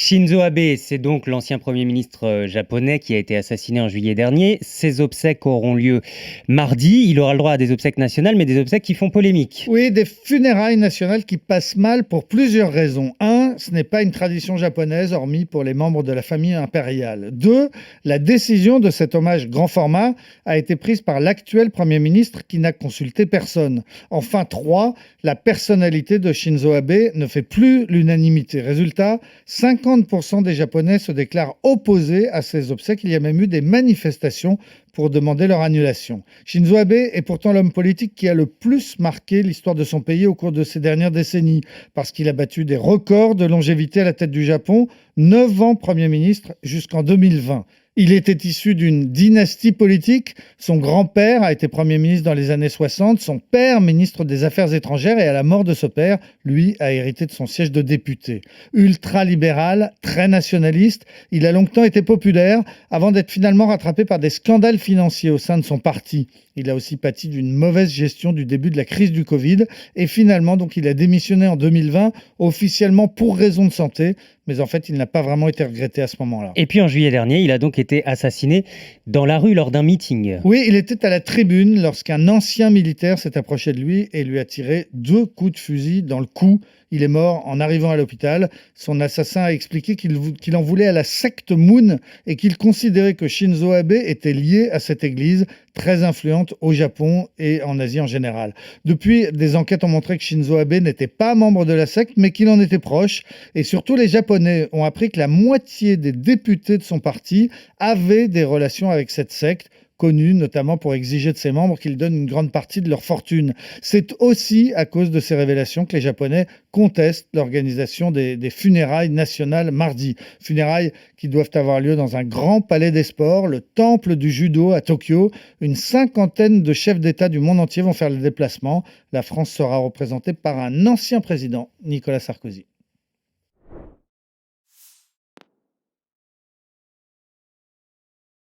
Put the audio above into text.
Shinzo Abe, c'est donc l'ancien Premier ministre japonais qui a été assassiné en juillet dernier. Ses obsèques auront lieu mardi. Il aura le droit à des obsèques nationales, mais des obsèques qui font polémique. Oui, des funérailles nationales qui passent mal pour plusieurs raisons. Un, ce n'est pas une tradition japonaise, hormis pour les membres de la famille impériale. Deux, la décision de cet hommage grand format a été prise par l'actuel Premier ministre qui n'a consulté personne. Enfin, trois, la personnalité de Shinzo Abe ne fait plus l'unanimité. Résultat, 50% des Japonais se déclarent opposés à ces obsèques. Il y a même eu des manifestations pour demander leur annulation. Shinzo Abe est pourtant l'homme politique qui a le plus marqué l'histoire de son pays au cours de ces dernières décennies, parce qu'il a battu des records de longévité à la tête du Japon, 9 ans Premier ministre jusqu'en 2020. Il était issu d'une dynastie politique. Son grand-père a été Premier ministre dans les années 60, son père ministre des Affaires étrangères, et à la mort de ce père, lui a hérité de son siège de député. Ultra-libéral, très nationaliste, il a longtemps été populaire avant d'être finalement rattrapé par des scandales financiers au sein de son parti. Il a aussi pâti d'une mauvaise gestion du début de la crise du Covid et finalement donc il a démissionné en 2020 officiellement pour raison de santé, mais en fait il n'a pas vraiment été regretté à ce moment-là. Et puis en juillet dernier, il a donc été assassiné dans la rue lors d'un meeting. Oui, il était à la tribune lorsqu'un ancien militaire s'est approché de lui et lui a tiré 2 coups de fusil dans le cou. Il est mort en arrivant à l'hôpital. Son assassin a expliqué qu'il en voulait à la secte Moon et qu'il considérait que Shinzo Abe était lié à cette église très influente au Japon et en Asie en général. Depuis, des enquêtes ont montré que Shinzo Abe n'était pas membre de la secte, mais qu'il en était proche. Et surtout, les Japonais ont appris que la moitié des députés de son parti avaient des relations avec cette secte, connue notamment pour exiger de ses membres qu'ils donnent une grande partie de leur fortune. C'est aussi à cause de ces révélations que les Japonais contestent l'organisation des funérailles nationales mardi. Funérailles qui doivent avoir lieu dans un grand palais des sports, le temple du judo à Tokyo. Une cinquantaine de chefs d'État du monde entier vont faire le déplacement. La France sera représentée par un ancien président, Nicolas Sarkozy.